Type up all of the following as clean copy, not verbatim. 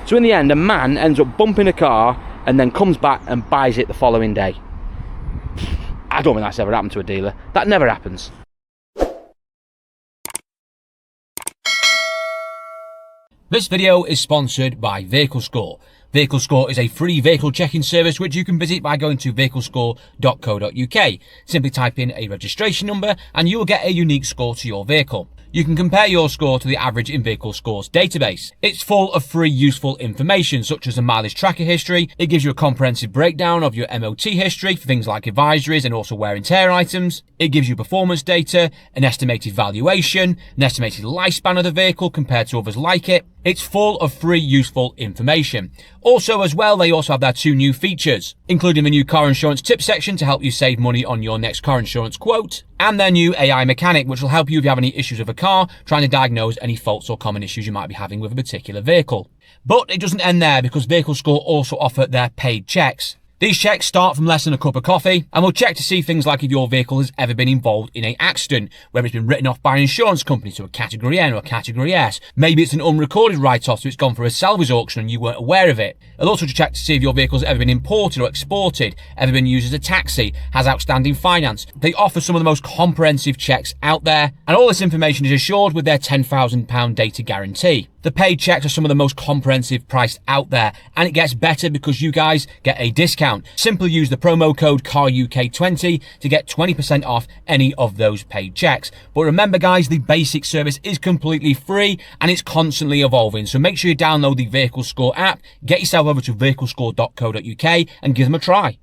So in the end, a man ends up bumping a car and then comes back and buys it the following day. I don't think that's ever happened to a dealer. That never happens. This video is sponsored by Vehicle Score. Vehicle Score is a free vehicle checking service which you can visit by going to vehiclescore.co.uk. Simply type in a registration number and you will get a unique score to your vehicle. You can compare your score to the average in Vehicle Score's database. It's full of free useful information such as a mileage tracker history. It gives you a comprehensive breakdown of your MOT history for things like advisories and also wear and tear items. It gives you performance data, an estimated valuation, an estimated lifespan of the vehicle compared to others like it. It's full of free useful information. Also as well, they also have their 2 new features, including the new car insurance tip section to help you save money on your next car insurance quote, and their new AI mechanic, which will help you if you have any issues with a car, trying to diagnose any faults or common issues you might be having with a particular vehicle. But it doesn't end there, because Vehicle Score also offer their paid checks. These checks start from less than a cup of coffee and will check to see things like if your vehicle has ever been involved in an accident, whether it's been written off by an insurance company to a Category N or a Category S. Maybe it's an unrecorded write-off, so it's gone for a salvage auction and you weren't aware of it. It'll also check to see if your vehicle's ever been imported or exported, ever been used as a taxi, has outstanding finance. They offer some of the most comprehensive checks out there, and all this information is assured with their £10,000 data guarantee. The paid checks are some of the most comprehensive priced out there, and it gets better because you guys get a discount. Simply use the promo code CARUK20 to get 20% off any of those paid checks. But remember guys, the basic service is completely free and it's constantly evolving. So make sure you download the Vehicle Score app, get yourself over to vehiclescore.co.uk and give them a try.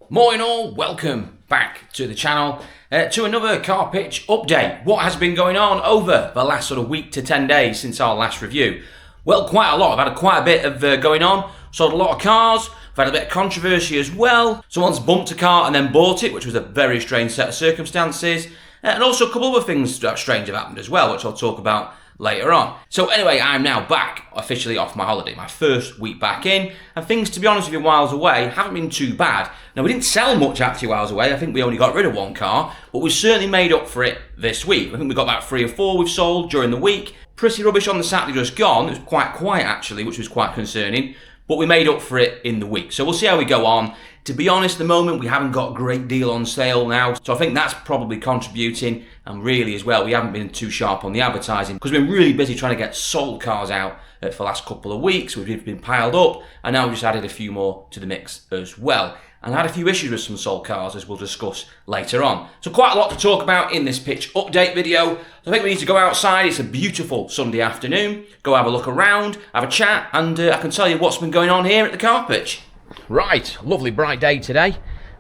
Morning all, welcome back to the channel, to another car pitch update. What has been going on over the last sort of week to 10 days since our last review? Well, quite a lot. I've had quite a bit of going on, sold a lot of cars, I've had a bit of controversy as well. Someone's bumped a car and then bought it, which was a very strange set of circumstances, and also a couple other things that strange have happened as well, which I'll talk about later on. So anyway, I'm now back officially off my holiday, my first week back in, and things, to be honest with you, whiles away haven't been too bad. Now, we didn't sell much actually whiles away. I think we only got rid of 1 car, but we certainly made up for it this week. I think we got about 3 or 4 we've sold during the week. Pretty rubbish on the Saturday just gone. It was quite quiet actually, which was quite concerning, but we made up for it in the week. So we'll see how we go on. To be honest, at the moment, we haven't got a great deal on sale now. So I think that's probably contributing, and really as well, we haven't been too sharp on the advertising because we've been really busy trying to get sold cars out for the last couple of weeks. We've been piled up, and now we've just added a few more to the mix as well. And I had a few issues with some sold cars, as we'll discuss later on. So quite a lot to talk about in this pitch update video. So I think we need to go outside. It's a beautiful Sunday afternoon. Go have a look around, have a chat, and I can tell you what's been going on here at the car pitch. Right, lovely bright day today,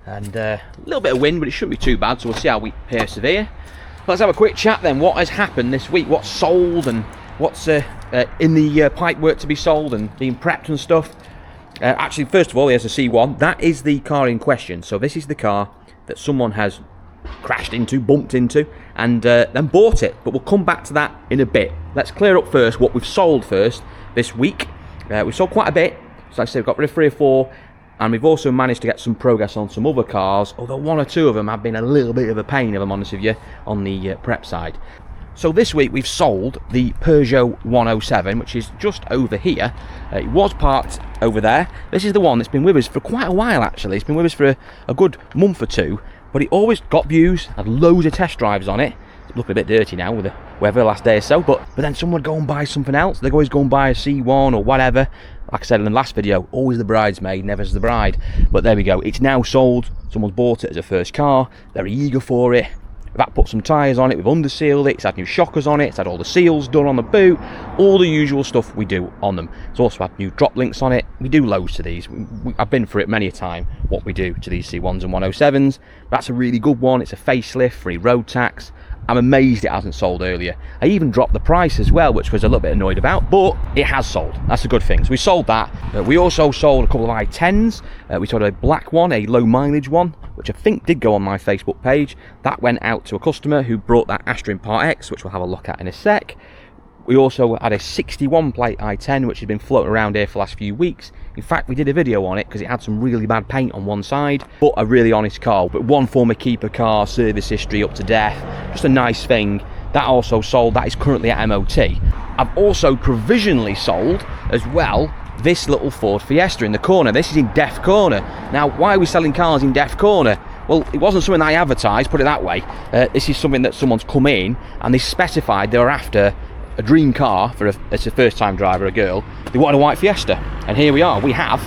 and a little bit of wind, but it shouldn't be too bad, so we'll see how we persevere. Let's have a quick chat then. What has happened this week? What's sold and what's in the pipework to be sold and being prepped and stuff? Actually, first of all, here's a C1. That is the car in question. So this is the car that someone has crashed into, bumped into, and then bought it. But we'll come back to that in a bit. Let's clear up first what we've sold first this week. We've sold quite a bit. So like I said, we've got rid of 3 or 4. And we've also managed to get some progress on some other cars, although 1 or 2 of them have been a little bit of a pain, if I'm honest with you, on the prep side. So this week we've sold the Peugeot 107, which is just over here. It was parked over there. This is the one that's been with us for quite a while actually. It's been with us for a good month or 2, but it always got views, had loads of test drives on it. It's looking a bit dirty now with the weather the last day or so, but then someone would go and buy something else. They'd always go and buy a C1 or whatever. Like I said in the last video, always the bridesmaid, never as the bride. But there we go, it's now sold. Someone's bought it as a first car, they're eager for it. We've had to put some tyres on it, we've undersealed it, it's had new shockers on it, it's had all the seals done on the boot, all the usual stuff we do on them. It's also had new drop links on it. We do loads to these. I've been for it many a time, what we do to these C1s and 107s. That's a really good one. It's a facelift, free road tax. I'm amazed it hasn't sold earlier. I even dropped the price as well, which was a little bit annoyed about, but it has sold. That's a good thing. So we sold that. We also sold a couple of i10s. We sold a black one, a low mileage one, which I think did go on my Facebook page. That went out to a customer who brought that Astra Part X, which we'll have a look at in a sec. We also had a 61 plate i10, which has been floating around here for the last few weeks. In fact, we did a video on it because it had some really bad paint on one side, but a really honest car. But one former keeper car, service history up to death, just a nice thing. That also sold. That is currently at MOT. I've also provisionally sold as well this little Ford Fiesta in the corner. This is in Deaf Corner. Now, why are we selling cars in Deaf Corner? Well, it wasn't something I advertised, put it that way. This is something that someone's come in and they specified they were after a dream car for it's a first time driver, a girl. They wanted a white Fiesta, and here we are. We have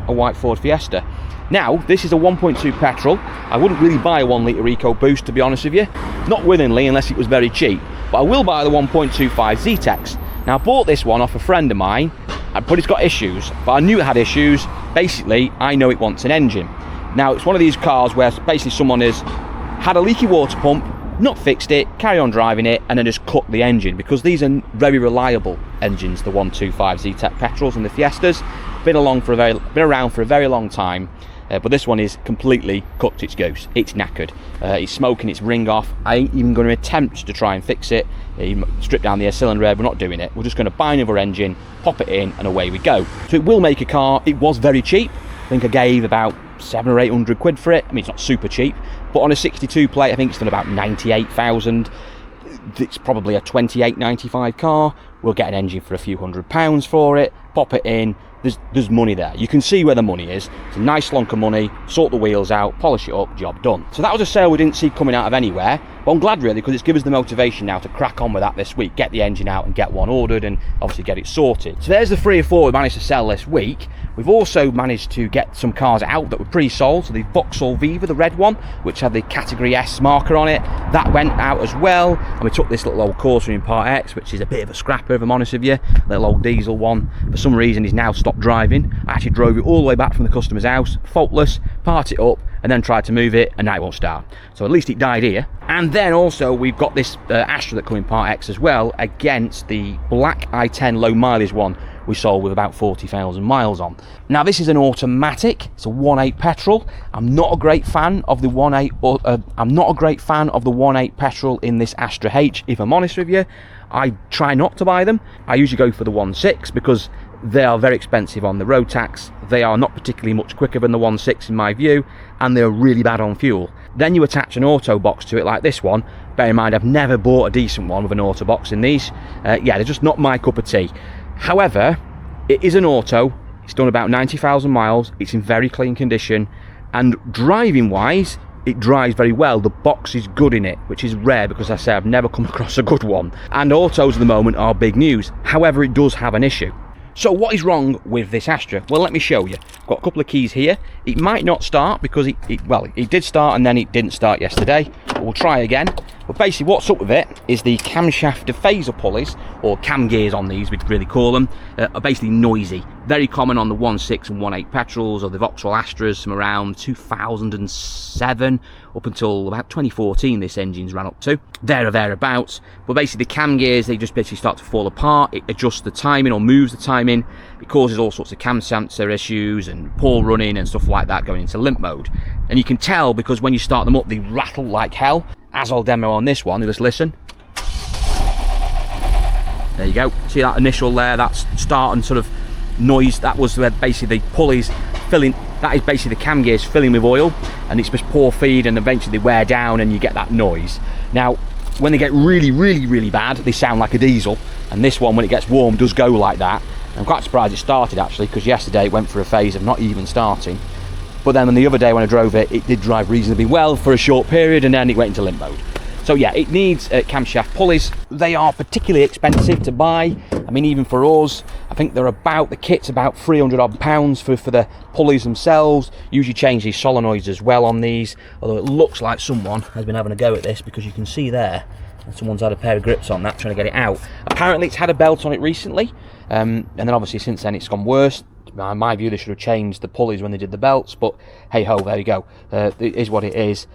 a white Ford Fiesta. Now, this is a 1.2 petrol. I wouldn't really buy a 1 litre EcoBoost, to be honest with you. Not willingly, unless it was very cheap. But I will buy the 1.25 Zetec. Now, I bought this one off a friend of mine, but it's got issues. But I knew it had issues. Basically, I know it wants an engine. Now, it's one of these cars where basically someone has had a leaky water pump, not fixed it, carry on driving it, and then just cut the engine, because these are very reliable engines, the 125 Zetec petrols and the Fiestas. Been around for a very long time. But this one is completely cooked its goose. It's knackered. It's smoking its ring off. I ain't even going to attempt to try and fix it. Strip down the air cylinder head. We're not doing it. We're just going to buy another engine, pop it in, and away we go. So it will make a car. It was very cheap. I think I gave about 700 or 800 quid for it. I mean, it's not super cheap, but on a 62 plate, I think it's done about 98,000. It's probably a 28.95 car. We'll get an engine for a few £100 for it. Pop it in. There's money there. You can see where the money is. It's a nice slunk of money. Sort the wheels out, polish it up, job done. So that was a sale we didn't see coming out of anywhere, but I'm glad really, because it's given us the motivation now to crack on with that this week, get the engine out and get one ordered and obviously get it sorted. So there's the 3 or 4 we managed to sell this week. We've also managed to get some cars out that were pre-sold. So the Vauxhall Viva, the red one, which had the category S marker on it, that went out as well. And we took this little old Corsa in Part X, which is a bit of a scrapper if I'm honest with you, little old diesel one. For some reason he's now stopped driving. I actually drove it all the way back from the customer's house, faultless, part it up, and then tried to move it, and now it won't start. So at least it died here. And then also we've got this Astra that come in Part X as well, against the black i10 low mileage one we sold with about 40,000 miles on. Now this is an automatic. It's a 1.8 petrol. I'm not a great fan of the 1.8. I'm not a great fan of the 1.8 petrol in this Astra H. If I'm honest with you, I try not to buy them. I usually go for the 1.6 because they are very expensive on the road tax. They are not particularly much quicker than the 1.6 in my view, and they're really bad on fuel. Then you attach an auto box to it like this one. Bear in mind, I've never bought a decent one with an auto box in these. Yeah, they're just not my cup of tea. However, it is an auto. It's done about 90,000 miles. It's in very clean condition, and driving wise, it drives very well. The box is good in it, which is rare because I say I've never come across a good one. And autos at the moment are big news. However, it does have an issue. So what is wrong with this Astra? Well, let me show you. I've got a couple of keys here. It might not start because it did start and then it didn't start yesterday. But we'll try again. But basically what's up with it is the camshaft dephaser pulleys, or cam gears on these, we'd really call them, are basically noisy. Very common on the 1.6 and 1.8 petrols or the Vauxhall Astras from around 2007 up until about 2014 this engine's ran up to. Thereabouts. But basically the cam gears, they just basically start to fall apart. It adjusts the timing or moves the timing. It causes all sorts of cam sensor issues and poor running and stuff like that going into limp mode. And you can tell because when you start them up, they rattle like hell. As I'll demo on this one, just listen. There you go. See that initial there, that's start and sort of noise. That was where basically the pulleys filling, that is basically the cam gears filling with oil, and it's just poor feed, and eventually they wear down and you get that noise. Now, when they get really bad, they sound like a diesel, and this one, when it gets warm, does go like that. I'm quite surprised it started actually, because yesterday it went through a phase of not even starting. But then on the other day when I drove it, it did drive reasonably well for a short period, and then it went into limp mode. So yeah, it needs camshaft pulleys. They are particularly expensive to buy. I mean, even for us, I think they're about, the kit's about 300 odd pounds for the pulleys themselves. Usually change these solenoids as well on these, although it looks like someone has been having a go at this, because you can see there, and someone's had a pair of grips on that trying to get it out. Apparently it's had a belt on it recently, and then obviously since then it's gone worse. In my view, they should have changed the pulleys when they did the belts, but hey ho, there you go. It is what it is.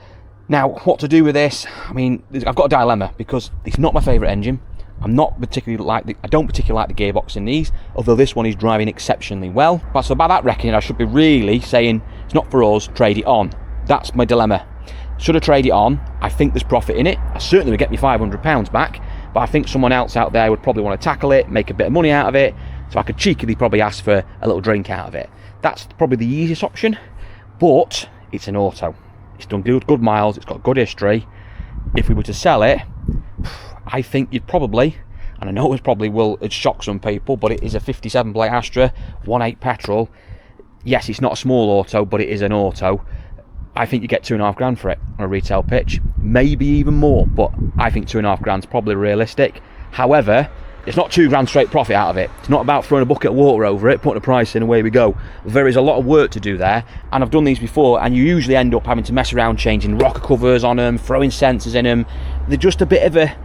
Now, what to do with this? I mean, I've got a dilemma, because it's not my favourite engine. I don't particularly like the gearbox in these, although this one is driving exceptionally well. But so by that reckoning, I should be really saying it's not for us, trade it on. That's my dilemma. Should I trade it on? I think there's profit in it. I certainly would get me £500 back, but I think someone else out there would probably want to tackle it, make a bit of money out of it, so I could cheekily probably ask for a little drink out of it. That's probably the easiest option, but it's an auto. It's done good miles, it's got good history. If we were to sell it, I think you'd probably, and I know it probably will shock some people, but it is a 57 plate Astra, 1.8 petrol. Yes, it's not a small auto, but it is an auto. I think you get £2.5 for it on a retail pitch, maybe even more, but I think £2.5 is probably realistic. However, it's not £2 straight profit out of it. It's not about throwing a bucket of water over it, putting a price in, away we go. There is a lot of work to do there, and I've done these before, and you usually end up having to mess around changing rocker covers on them, throwing sensors in them. They're just a bit of a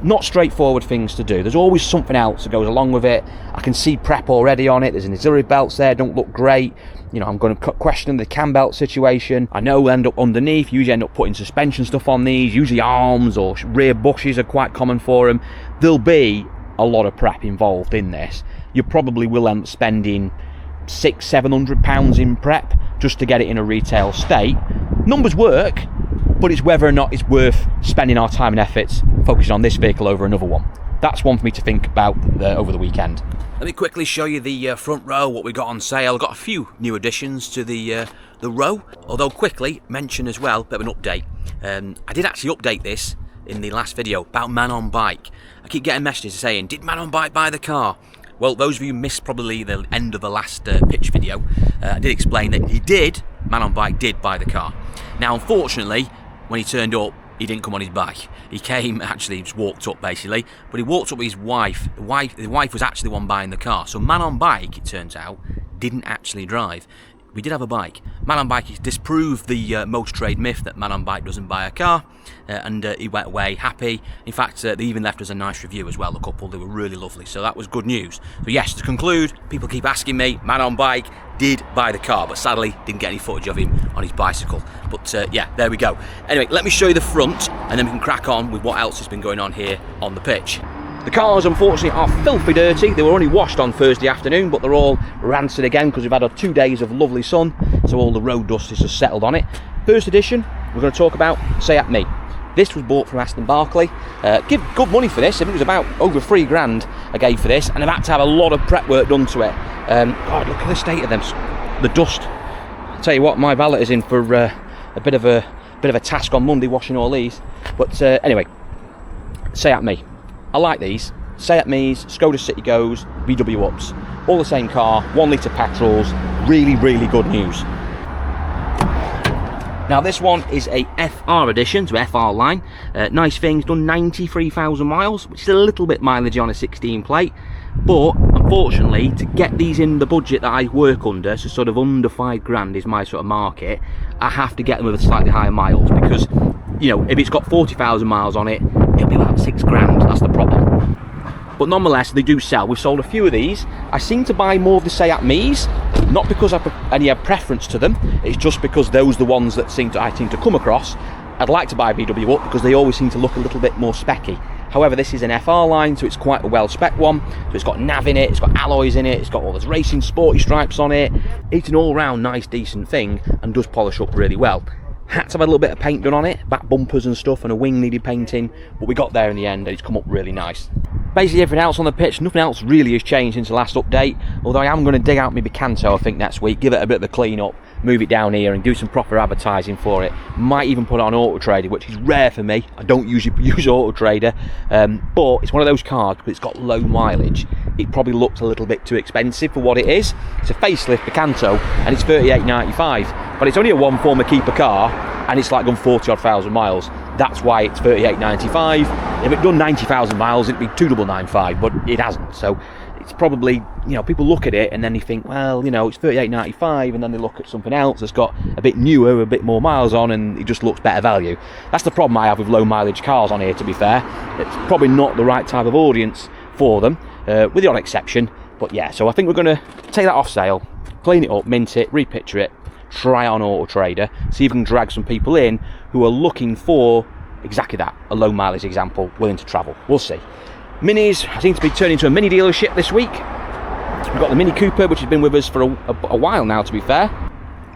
not straightforward things to do. There's always something else that goes along with it. I can see prep already on it. There's an auxiliary belts there, don't look great. You know, I'm going to question the cam belt situation. I know we'll end up underneath. Usually end up putting suspension stuff on these. Usually arms or rear bushes are quite common for them. There'll be a lot of prep involved in this. You probably will end up spending £600-700 in prep just to get it in a retail state. Numbers work, but it's whether or not it's worth spending our time and efforts focusing on this vehicle over another one. That's one for me to think about over the weekend. Let me quickly show you the front row, what we got on sale. I've got a few new additions to the row, although quickly mention as well, bit of an update. I did actually update this in the last video about Man on Bike. I keep getting messages saying, did Man on Bike buy the car? Well, those of you missed probably the end of the last pitch video. I did explain that he did, Man on Bike did buy the car. Now, unfortunately, when he turned up, he didn't come on his bike. He came, actually, just walked up basically, but he walked up with his wife. The wife was actually the one buying the car. So Man on Bike, it turns out, didn't actually drive. We did have a bike. Man on Bike has disproved the most trade myth that Man on Bike doesn't buy a car, and he went away happy. In fact, they even left us a nice review as well, the couple. They were really lovely, so that was good news. So yes, to conclude, people keep asking me, Man on Bike did buy the car, but sadly didn't get any footage of him on his bicycle. But yeah, there we go. Anyway, let me show you the front, and then we can crack on with what else has been going on here on the pitch. The cars, unfortunately, are filthy dirty. They were only washed on Thursday afternoon, but they're all rancid again because we've had 2 days of lovely sun, so all the road dust is just settled on it. First edition, we're going to talk about Seat Me. This was bought from Aston Barclay. Give good money for this. I think it was about over £3 I gave for this, and I've had to have a lot of prep work done to it. God, look at the state of them. The dust. I'll tell you what, my valet is in for a bit of a task on Monday washing all these. But anyway, Seat Me. I like these. Seat Me's, Skoda City Goes, VW Ups. All the same car, 1 litre petrols. Really, really good news. Now this one is a FR edition, so FR line. Nice things, done 93,000 miles, which is a little bit mileage on a 16 plate. But unfortunately, to get these in the budget that I work under, so sort of under £5 is my sort of market, I have to get them with slightly higher miles because, you know, if it's got 40,000 miles on it, it'll be about £6. That's the problem. But nonetheless, they do sell. We've sold a few of these. I seem to buy more of the Seat Me's, not because I have any preference to them. It's just because those are the ones that I seem to come across. I'd like to buy a VW Up because they always seem to look a little bit more specky. However, this is an FR line, so it's quite a well-spec one. So it's got nav in it, it's got alloys in it, it's got all those racing sporty stripes on it. It's an all-round nice, decent thing and does polish up really well. Had to have a little bit of paint done on it, back bumpers and stuff, and a wing needed painting, but we got there in the end and it's come up really nice. Basically everything else on the pitch, nothing else really has changed since the last update, although I am going to dig out my Picanto I think next week, give it a bit of a clean up, move it down here and do some proper advertising for it. Might even put it on Auto Trader, which is rare for me. I don't usually use Auto Trader, but it's one of those cars because it's got low mileage. It probably looks a little bit too expensive for what it is. It's a facelift Picanto and it's $38.95, but it's only a one former keeper car and it's like gone 40-odd thousand miles. That's why it's $38.95. If it done 90,000 miles, it'd be $2,995, but it hasn't. So it's probably, you know, people look at it and then they think, well, you know, it's $38.95, and then they look at something else that's got a bit newer, a bit more miles on, and it just looks better value. That's the problem I have with low mileage cars on here, to be fair. It's probably not the right type of audience for them, with the odd exception. But yeah, so I think we're going to take that off sale, clean it up, mint it, repicture it, try it on Auto Trader, see if we can drag some people in who are looking for exactly that, a low mileage example, willing to travel. We'll see. Minis seem to be turning into a mini dealership this week. We've got the Mini Cooper, which has been with us for a while now, to be fair.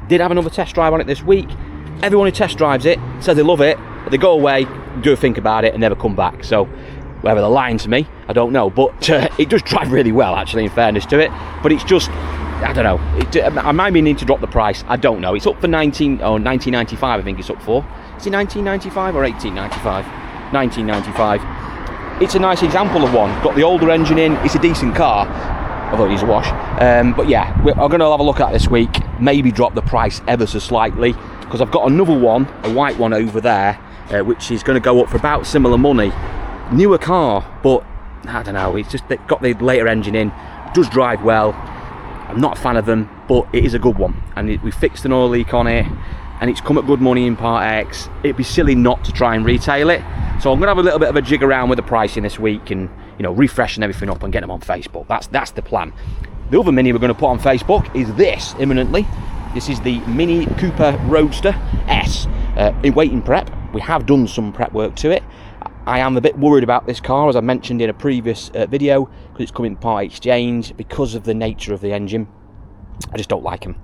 Did have another test drive on it this week. Everyone who test drives it says they love it, but they go away, do a think about it and never come back. So whether they're lying to me, I don't know, but it does drive really well, actually, in fairness to it. But it's just, I don't know, I might need to drop the price, I don't know. It's up for $19.95, I think it's up for. Is it $19.95 or $18.95? $19.95. it's a nice example of one. Got the older engine in, it's a decent car, although it needs a wash. But yeah, I'm going to have a look at this week, maybe drop the price ever so slightly, because I've got another one, a white one over there, which is going to go up for about similar money. Newer car, but I don't know, it's just got the later engine in, does drive well. I'm not a fan of them, but it is a good one, and we fixed an oil leak on it, and it's come at good money in Part X. It'd be silly not to try and retail it, so I'm gonna have a little bit of a jig around with the pricing this week, and you know, refreshing everything up and getting them on Facebook. That's the plan. The other Mini we're going to put on Facebook is this imminently. This is the Mini Cooper Roadster S in waiting prep. We have done some prep work to it. I am a bit worried about this car, as I mentioned in a previous video, because it's coming part exchange because of the nature of the engine. I just don't like them.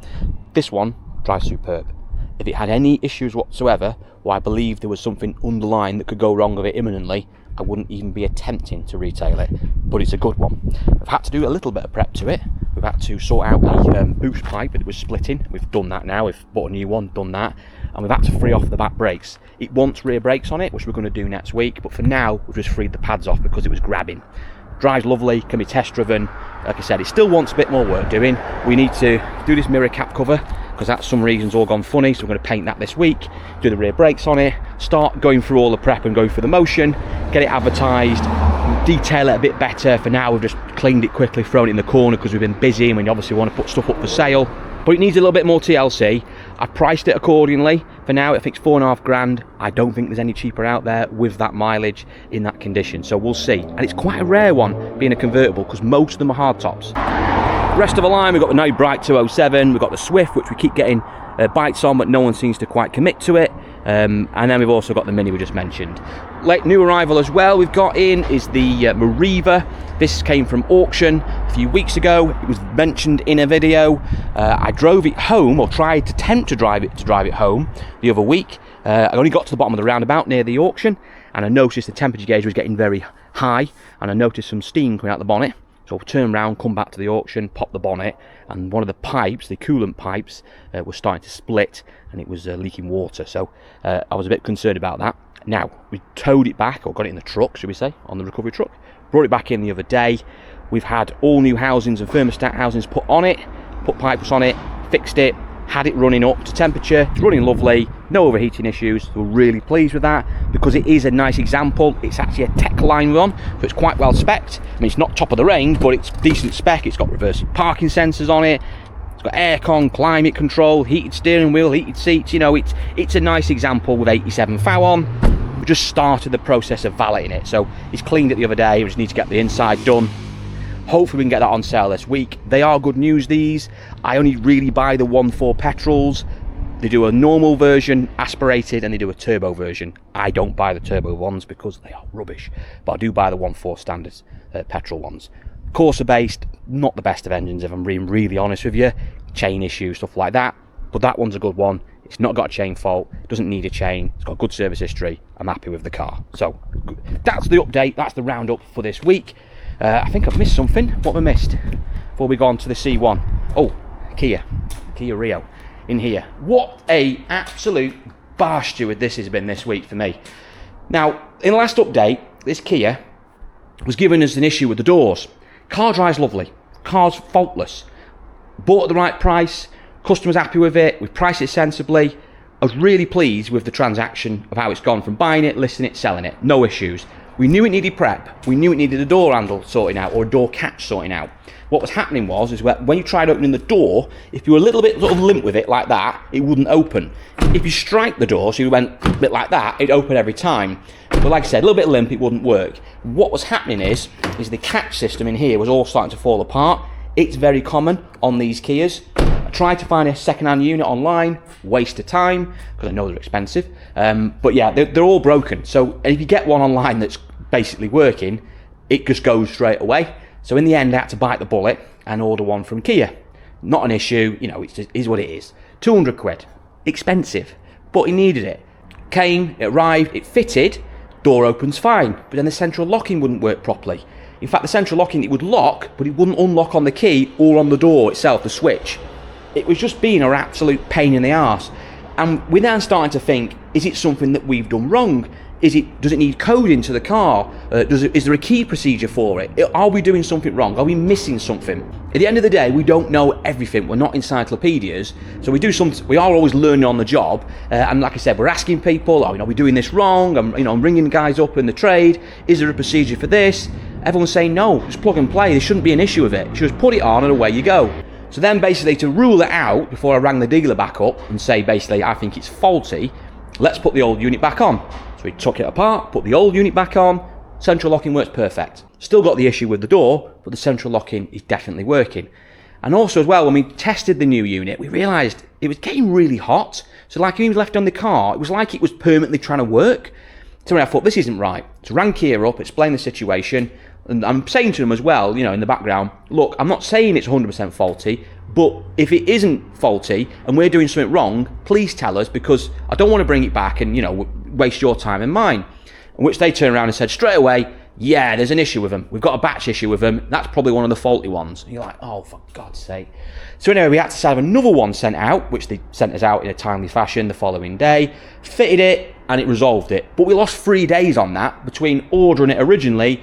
This one drives superb. If it had any issues whatsoever, or I believe there was something underlying that could go wrong with it imminently, I wouldn't even be attempting to retail it, but it's a good one. I've had to do a little bit of prep to it. We've had to sort out a boost pipe that was splitting. We've done that now, we've bought a new one, done that, and we've had to free off the back brakes. It wants rear brakes on it, which we're going to do next week, but for now we've just freed the pads off because it was grabbing. Drives lovely, can be test driven. Like I said, it still wants a bit more work doing. We need to do this mirror cap cover, because that's some reasons all gone funny, so we're going to paint that this week, do the rear brakes on it, start going through all the prep and going through the motion, get it advertised, detail it a bit better. For now we've just cleaned it quickly, thrown it in the corner because we've been busy and we obviously want to put stuff up for sale, but it needs a little bit more TLC. I priced it accordingly. For now I think it's $4.5 grand. I don't think there's any cheaper out there with that mileage in that condition, so we'll see. And it's quite a rare one being a convertible, because most of them are hardtops. Rest of the line, we've got the now Bright 207, we've got the Swift, which we keep getting bites on, but no one seems to quite commit to it. And then we've also got the Mini we just mentioned. Late new arrival as well we've got in is the Mariva. This came from auction a few weeks ago. It was mentioned in a video. I drove it home, or tried to attempt to drive it home the other week. I only got to the bottom of the roundabout near the auction, and I noticed the temperature gauge was getting very high, and I noticed some steam coming out the bonnet. So I'll turn around, come back to the auction, pop the bonnet, and one of the pipes, the coolant pipes, was starting to split, and it was leaking water. So I was a bit concerned about that. Now, we towed it back, or got it in the truck, should we say, on the recovery truck. Brought it back in the other day. We've had all new housings and thermostat housings put on it, put pipes on it, fixed it, had it running up to temperature. It's running lovely, no overheating issues. We're really pleased with that, because it is a nice example. It's actually a tech line run, so it's quite well spec'd. I mean, it's not top of the range, but it's decent spec. It's got reverse parking sensors on it, it's got aircon, climate control, heated steering wheel, heated seats. You know, it's a nice example with 87 FOW on. We just started the process of valeting it, so it's cleaned it the other day. We just need to get the inside done. Hopefully we can get that on sale this week. They are good news, these. I only really buy the 1.4 petrols. They do a normal version, aspirated, and they do a turbo version. I don't buy the turbo ones because they are rubbish, but I do buy the 1.4 standard petrol ones. Corsa based, not the best of engines if I'm being really honest with you. Chain issues, stuff like that, but that one's a good one. It's not got a chain fault, it doesn't need a chain, it's got good service history. I'm happy with the car. So that's the update, that's the roundup for this week. I think I've missed something. What have I missed before we go on to the C1? Oh, Kia Rio in here. What a absolute bar steward this has been this week for me. Now, in the last update, this Kia was giving us an issue with the doors. Car drives lovely, car's faultless. Bought at the right price, customer's happy with it, we've priced it sensibly. I was really pleased with the transaction of how it's gone from buying it, listing it, selling it. No issues. We knew it needed prep. We knew it needed a door handle sorting out, or a door catch sorting out. What was happening was when you tried opening the door, if you were a little bit sort of limp with it like that, it wouldn't open. If you strike the door, so you went a bit like that, it'd open every time. But like I said, a little bit limp, it wouldn't work. What was happening is the catch system in here was all starting to fall apart. It's very common on these Kias. I tried to find a second-hand unit online, waste of time, because I know they're expensive. But yeah, they're all broken. So if you get one online that's basically working, it just goes straight away. So in the end, I had to bite the bullet and order one from Kia. Not an issue, you know, it is what it is. 200 quid, expensive, but he needed it. Came, it arrived, it fitted, door opens fine, but then the central locking wouldn't work properly. In fact, the central locking, it would lock, but it wouldn't unlock on the key or on the door itself, the switch. It was just being an absolute pain in the arse. And we're now starting to think, is it something that we've done wrong? Does it need code into the car? Is there a key procedure for it? Are we doing something wrong? Are we missing something? At the end of the day, we don't know everything. We're not encyclopedias, so we are always learning on the job. And like I said, we're asking people, are we doing this wrong? I'm ringing guys up in the trade. Is there a procedure for this? Everyone's saying no, just plug and play. There shouldn't be an issue with it. You just put it on and away you go. So then basically to rule it out, before I rang the dealer back up and say basically I think it's faulty, let's put the old unit back on. So we took it apart, put the old unit back on, central locking works perfect. Still got the issue with the door, but the central locking is definitely working. And also as well, when we tested the new unit, we realised it was getting really hot. So like when he was left on the car, it was like it was permanently trying to work. So I thought, this isn't right. So rang Kia up, explained the situation, and I'm saying to them as well, in the background, look, I'm not saying it's 100% faulty, but if it isn't faulty and we're doing something wrong, please tell us, because I don't want to bring it back and, waste your time and mine. In which they turned around and said straight away, yeah, there's an issue with them. We've got a batch issue with them. That's probably one of the faulty ones. And you're like, oh, for God's sake. So anyway, we had to have another one sent out, which they sent us out in a timely fashion the following day, fitted it, and it resolved it. But we lost 3 days on that between ordering it originally,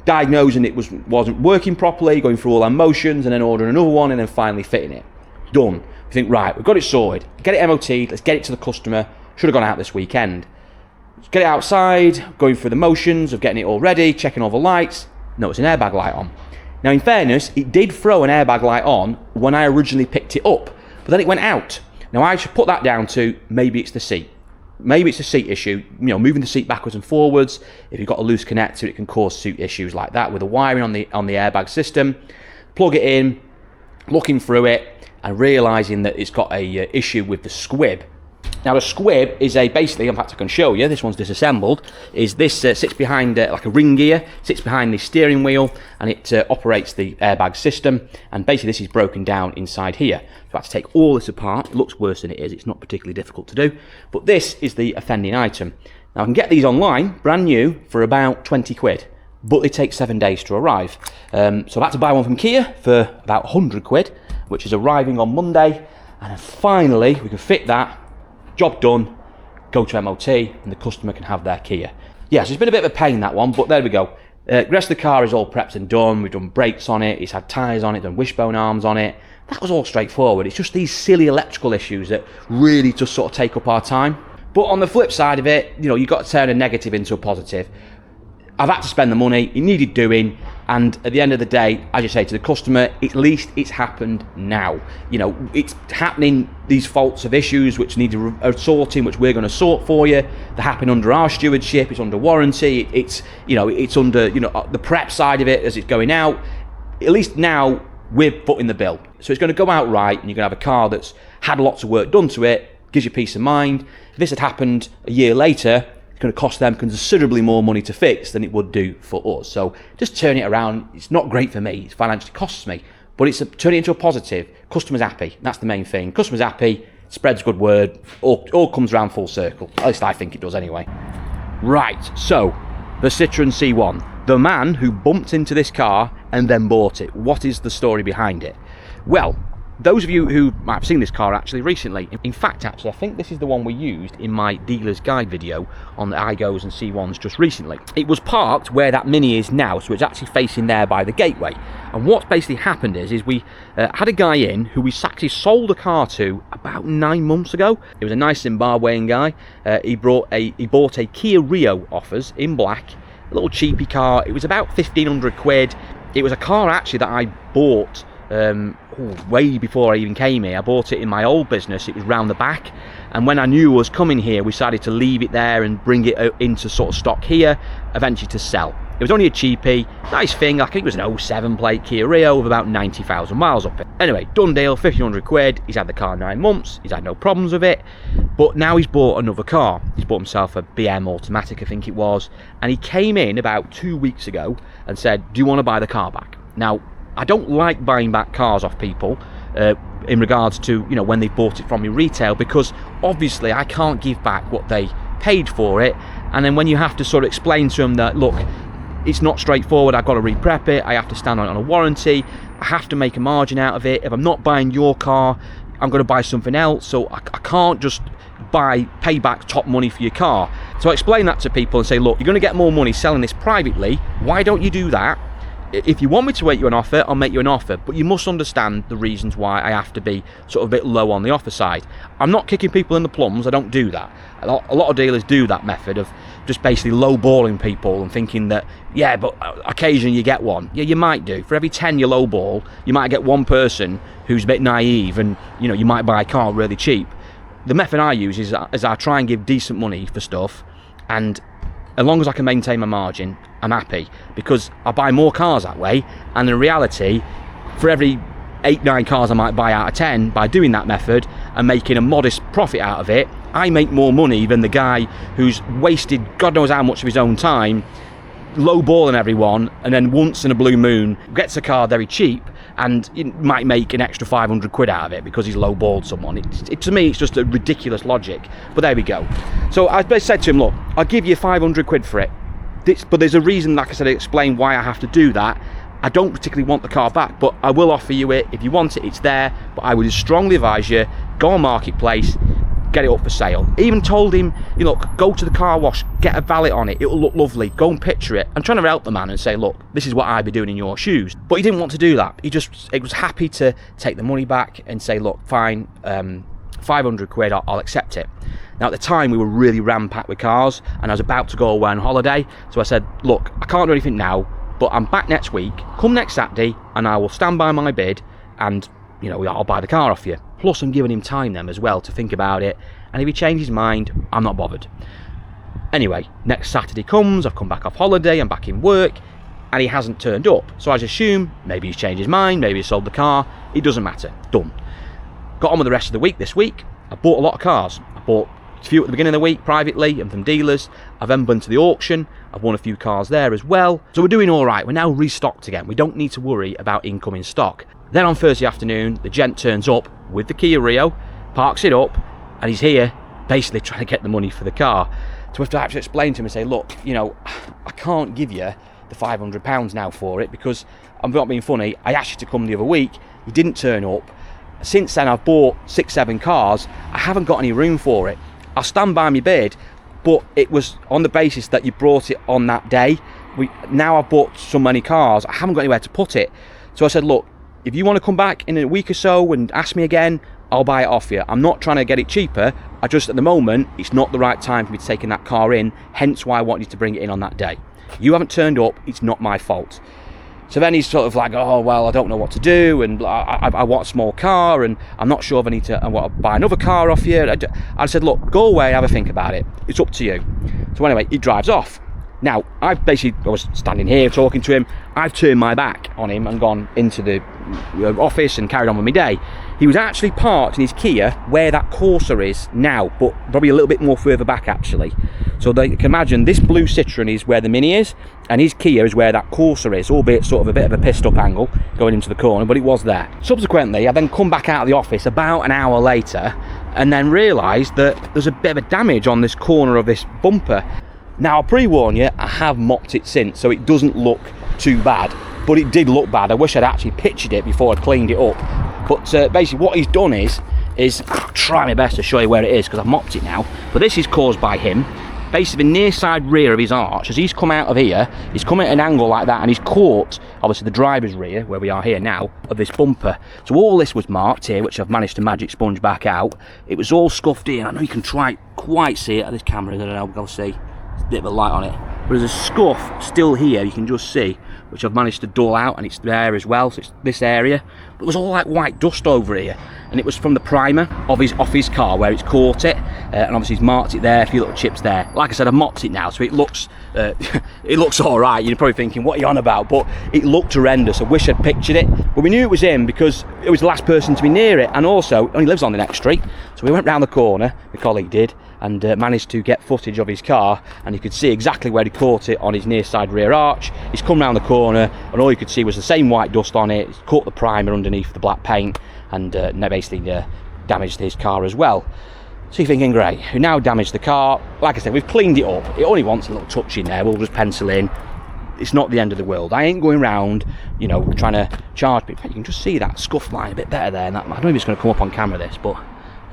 diagnosing it wasn't working properly, going through all our motions, and then ordering another one, and then finally fitting it. Done. We think, right, we've got it sorted. Get it MOT'd, let's get it to the customer. Should have gone out this weekend. Let's get it outside, going through the motions of getting it all ready, checking all the lights. No, it's an airbag light on. Now, in fairness, it did throw an airbag light on when I originally picked it up, but then it went out. Now, I should put that down to maybe it's the seat. Maybe it's a seat issue, moving the seat backwards and forwards. If you've got a loose connector, it can cause seat issues like that with the wiring on the airbag system. Plug it in, looking through it, and realising that it's got a issue with the squib. Now the squib is basically, in fact I can show you, this one's disassembled, is this sits behind like a ring gear, sits behind the steering wheel, and it operates the airbag system, and basically this is broken down inside here. So I have to take all this apart. It looks worse than it is, it's not particularly difficult to do, but this is the offending item. Now I can get these online, brand new, for about 20 quid, but they take 7 days to arrive. So I had to buy one from Kia for about 100 quid, which is arriving on Monday, and then finally we can fit that. Job done, go to MOT, and the customer can have their Kia. Yeah, so it's been a bit of a pain, that one, but there we go. The rest of the car is all prepped and done. We've done brakes on it, it's had tyres on it, done wishbone arms on it. That was all straightforward. It's just these silly electrical issues that really just sort of take up our time. But on the flip side of it, you've got to turn a negative into a positive. I've had to spend the money, it needed doing, and at the end of the day, as you say to the customer, at least it's happened now. It's happening, these faults of issues which need sorting, which we're going to sort for you. They happen under our stewardship, it's under warranty, it's under the prep side of it as it's going out. At least now we're footing the bill. So it's going to go out right, and you're going to have a car that's had lots of work done to it, gives you peace of mind. If this had happened a year later, it's going to cost them considerably more money to fix than it would do for us. So just turn it around. It's not great for me. It financially costs me, but it's turn it into a positive. Customer's happy. That's the main thing. Customer's happy, spreads good word, all comes around full circle. At least I think it does anyway. Right, so the Citroen C1. The man who bumped into this car and then bought it. What is the story behind it? Well, those of you who might have seen this car actually recently, in fact actually I think this is the one we used in my dealer's guide video on the iGos and C1s just recently. It was parked where that Mini is now, so it's actually facing there by the gateway. And what's basically happened is we had a guy in who we actually sold a car to about 9 months ago. It was a nice Zimbabwean guy. He bought a Kia Rio off us in black, a little cheapy car. It was about 1,500 quid. It was a car actually that I bought way before I even came here. I bought it in my old business. It was round the back, and when I knew I was coming here, we decided to leave it there and bring it into sort of stock here, eventually to sell. It was only a cheapie, nice thing. I think it was an 07 plate Kia Rio with about 90,000 miles up it. Anyway, done deal, 1,500 quid. He's had the car 9 months, he's had no problems with it, but now he's bought another car. He's bought himself a BM automatic, I think it was, and he came in about 2 weeks ago and said, do you want to buy the car back? Now, I don't like buying back cars off people in regards to, when they bought it from me retail, because obviously I can't give back what they paid for it. And then when you have to sort of explain to them that, look, it's not straightforward, I've got to re-prep it, I have to stand on a warranty, I have to make a margin out of it. If I'm not buying your car, I'm going to buy something else, so I can't just pay back top money for your car. So I explain that to people and say, look, you're going to get more money selling this privately. Why don't you do that? If you want me to make you an offer, I'll make you an offer, but you must understand the reasons why I have to be sort of a bit low on the offer side. I'm not kicking people in the plums, I don't do that. A lot of dealers do that method of just basically lowballing people and thinking that, yeah, but occasionally you get one. Yeah, you might do. For every 10 you lowball, you might get one person who's a bit naive, and you know, you might buy a car really cheap. The method I use is I try and give decent money for stuff, and as long as I can maintain my margin, I'm happy, because I buy more cars that way, and in reality, for every 8-9 cars I might buy out of 10 by doing that method and making a modest profit out of it, I make more money than the guy who's wasted God knows how much of his own time lowballing everyone, and then once in a blue moon gets a car very cheap and might make an extra 500 quid out of it because he's lowballed someone. To me, it's just a ridiculous logic, but there we go. So I said to him, look, I'll give you 500 quid for it, but there's a reason, like I said, I explained why I have to do that. I don't particularly want the car back, but I will offer you it. If you want it, it's there, but I would strongly advise you, go on Marketplace, get it up for sale. Even told him, you know, go to the car wash, get a valet on it, it'll look lovely, go and picture it. I'm trying to help the man and say, look, this is what I'd be doing in your shoes. But he didn't want to do that. He was happy to take the money back and say, look, fine, 500 quid, I'll accept it. Now at the time we were really ram-packed with cars, and I was about to go away on holiday, so I said, look, I can't do anything now, but I'm back next week, come next Saturday, and I will stand by my bid, and you know, I'll buy the car off you. Plus I'm giving him time then as well to think about it, and if he changes his mind, I'm not bothered. Anyway, next Saturday comes, I've come back off holiday, I'm back in work, and he hasn't turned up. So I just assume maybe he's changed his mind, maybe he sold the car, it doesn't matter, done. Got on with the rest of the week this week. I bought a lot of cars. I bought a few at the beginning of the week privately and from dealers. I've then been to the auction, I've won a few cars there as well. So we're doing all right, we're now restocked again. We don't need to worry about incoming stock. Then on Thursday afternoon, the gent turns up with the Kia Rio, parks it up, and he's here basically trying to get the money for the car. So we have to actually explain to him and say, look, you know, I can't give you the £500 now for it, because I'm not being funny, I asked you to come the other week, you didn't turn up. Since then I've bought 6-7 cars, I haven't got any room for it. I'll stand by my bid, but it was on the basis that you brought it on that day. Now I've bought so many cars, I haven't got anywhere to put it. So I said, look, if you want to come back in a week or so and ask me again, I'll buy it off you. I'm not trying to get it cheaper, I just, at the moment, it's not the right time for me to take that car in, hence why I want you to bring it in on that day. You haven't turned up, it's not my fault. So then he's sort of like, oh, well, I don't know what to do, and I want a small car, and I'm not sure if I want to buy another car off you. I said, look, go away, have a think about it. It's up to you. So anyway, he drives off. Now, I was standing here talking to him. I've turned my back on him and gone into the office and carried on with my day. He was actually parked in his Kia where that Corsa is now, but probably a little bit more further back actually. So they can imagine this blue Citroen is where the Mini is, and his Kia is where that Corsa is, albeit sort of a bit of a pissed up angle going into the corner, but it was there. Subsequently, I then come back out of the office about an hour later and then realised that there's a bit of a damage on this corner of this bumper. Now, I'll pre-warn you, I have mopped it since, so it doesn't look too bad, but it did look bad. I wish I'd actually pictured it before I cleaned it up. But basically what he's done is I'll try my best to show you where it is because I've mopped it now, but this is caused by him. Basically the near side rear of his arch, as he's come out of here, he's come at an angle like that, and he's caught, obviously, the driver's rear, where we are here now, of this bumper. So all this was marked here, which I've managed to magic sponge back out. It was all scuffed in. I know you can quite see it at this camera, I don't know, I'll see. There's a bit of a light on it. But there's a scuff still here, you can just see, which I've managed to dull out, and it's there as well, so it's this area. But it was all like white dust over here, and it was from the primer off his car where it's caught it, and obviously he's marked it there, a few little chips there. Like I said, I've mopped it now, so it looks it looks all right. You're probably thinking, what are you on about? But it looked horrendous. I wish I'd pictured it, but we knew it was him because it was the last person to be near it, and also only lives on the next street. So we went round the corner, my colleague did, and managed to get footage of his car, and you could see exactly where he caught it on his near side rear arch. He's come round the corner, and all you could see was the same white dust on it. He's caught the primer underneath the black paint, and basically damaged his car as well. So you're thinking, great, we now damaged the car. Like I said, we've cleaned it up. It only wants a little touch in there. We'll just pencil in, it's not the end of the world. I ain't going round, you know, trying to charge people. You can just see that scuff line a bit better there. And that, I don't know if it's going to come up on camera, this, but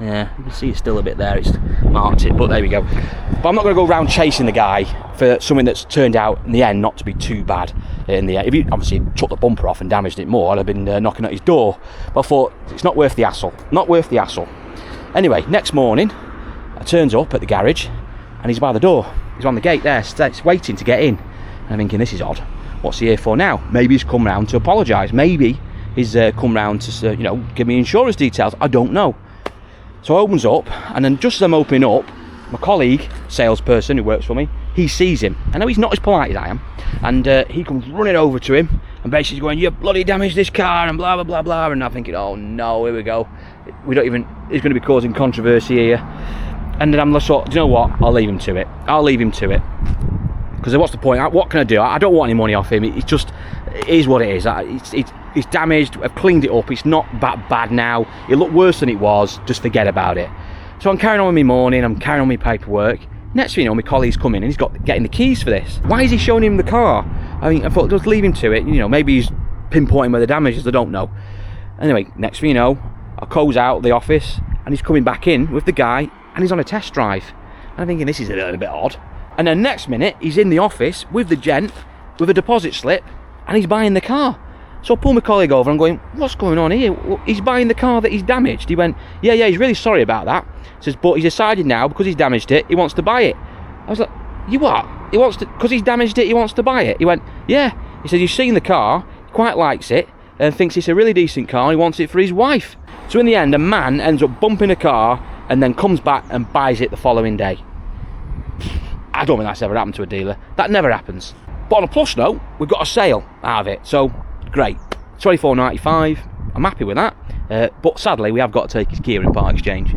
yeah, you can see it's still a bit there. It's marked it, but there we go. But I'm not going to go around chasing the guy for something that's turned out in the end not to be too bad. In the end, if he obviously took the bumper off and damaged it more, I'd have been knocking at his door. But I thought it's not worth the hassle. Not worth the hassle. Anyway, next morning, I turns up at the garage, and he's by the door. He's on the gate there, waiting to get in. And I'm thinking, this is odd. What's he here for now? Maybe he's come round to apologise. Maybe he's come round to, you know, give me insurance details. I don't know. So I opens up, and then just as I'm opening up, my colleague, salesperson who works for me, he sees him. I know he's not as polite as I am, and he comes running over to him and basically going, "You bloody damaged this car," and blah blah blah blah. And I'm thinking, oh no, here we go. We don't even. He's going to be causing controversy here. And then I'm just sort, do you know what? I'll leave him to it. I'll leave him to it. Because what's the point? What can I do? I don't want any money off him. It's just, it is what it is. It's damaged. I've cleaned it up. It's not that bad now. It looked worse than it was. Just forget about it. So I'm carrying on with my morning. I'm carrying on with my paperwork. Next thing you know, my colleague's come in and he's getting the keys for this. Why is he showing him the car? I mean, I thought, just leave him to it. You know, maybe he's pinpointing where the damage is. I don't know. Anyway, next thing you know, I close out the office and he's coming back in with the guy and he's on a test drive. And I'm thinking, this is a little bit odd. And then next minute, he's in the office with the gent with a deposit slip and he's buying the car. So I pull my colleague over and I'm going, what's going on here? Well, he's buying the car that he's damaged. He went, yeah, he's really sorry about that. He says, but he's decided now, because he's damaged it, he wants to buy it. I was like, you what? He wants to, because he's damaged it, he wants to buy it? He went, yeah. He said, he's seen the car, he quite likes it, and thinks it's a really decent car, and he wants it for his wife. So in the end, a man ends up bumping a car and then comes back and buys it the following day. I don't think that's ever happened to a dealer. That never happens. But on a plus note, we've got a sale out of it, so great. $24.95. I'm happy with that. But sadly, we have got to take his gear in part exchange.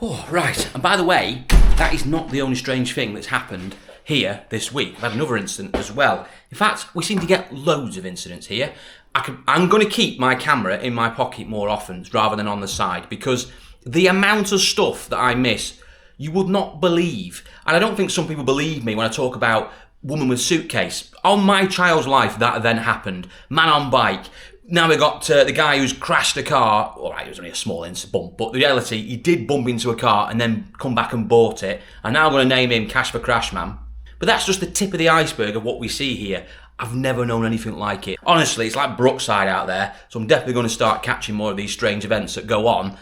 Oh, right. And by the way, that is not the only strange thing that's happened here this week. We've had another incident as well. In fact, we seem to get loads of incidents here. I'm going to keep my camera in my pocket more often rather than on the side, because the amount of stuff that I miss, you would not believe. And I don't think some people believe me when I talk about woman with suitcase. On my child's life, that event happened. Man on bike. Now we got the guy who's crashed a car. All right, it was only a small bump, but the reality, he did bump into a car and then come back and bought it. I'm now going to name him Cash for Crash Man. But that's just the tip of the iceberg of what we see here. I've never known anything like it. Honestly, it's like Brookside out there, so I'm definitely going to start catching more of these strange events that go on.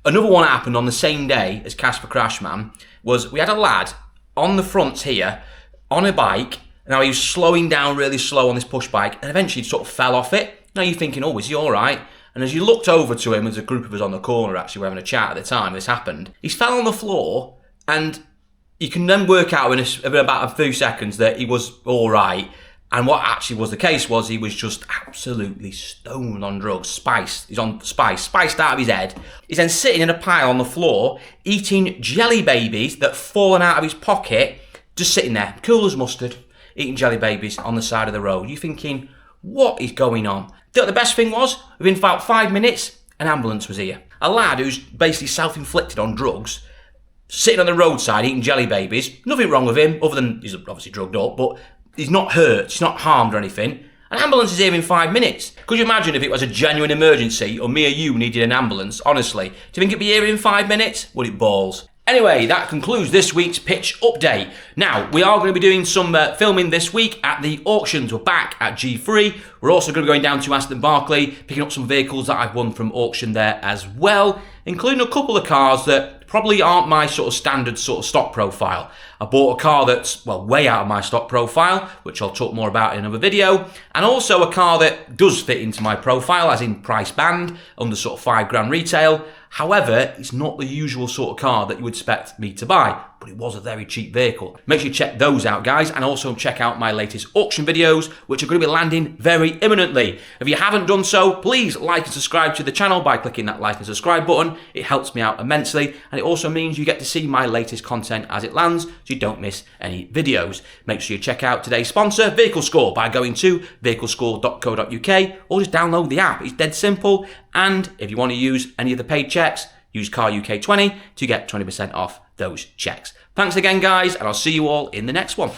Another one that happened on the same day as Cash for Crash Man was we had a lad on the front here on a bike. Now he was slowing down really slow on this push bike and eventually sort of fell off it. Now you're thinking, oh, is he all right? And as you looked over to him, there's a group of us on the corner actually, we're having a chat at the time this happened. He fell on the floor and you can then work out in about a few seconds that he was all right. And what actually was the case was he was just absolutely stoned on drugs, spiced. He's on spiced out of his head. He's then sitting in a pile on the floor, eating jelly babies that fallen out of his pocket, just sitting there, cool as mustard, eating jelly babies on the side of the road. You're thinking, what is going on? The best thing was, within about 5 minutes, an ambulance was here. A lad who's basically self-inflicted on drugs, sitting on the roadside eating jelly babies. Nothing wrong with him, other than he's obviously drugged up, but he's not hurt, he's not harmed or anything. An ambulance is here in 5 minutes. Could you imagine if it was a genuine emergency or me or you needed an ambulance? Honestly, do you think it'd be here in 5 minutes? Would it balls? Anyway, that concludes this week's pitch update. Now, we are going to be doing some filming this week at the auctions. We're back at G3. We're also going to be going down to Aston Barclay, picking up some vehicles that I've won from auction there as well, including a couple of cars that probably aren't my sort of standard sort of stock profile. I bought a car that's, well, way out of my stock profile, which I'll talk more about in another video, and also a car that does fit into my profile, as in price band, under sort of £5 retail. However, it's not the usual sort of car that you would expect me to buy, but it was a very cheap vehicle. Make sure you check those out, guys, and also check out my latest auction videos, which are going to be landing very imminently. If you haven't done so, please like and subscribe to the channel by clicking that like and subscribe button. It helps me out immensely, and it also means you get to see my latest content as it lands, so you don't miss any videos. Make sure you check out today's sponsor, Vehicle Score, by going to vehiclescore.co.uk, or just download the app. It's dead simple, and if you want to use any of the paid checks, use caruk20 to get 20% off those checks. Thanks again, guys, and I'll see you all in the next one.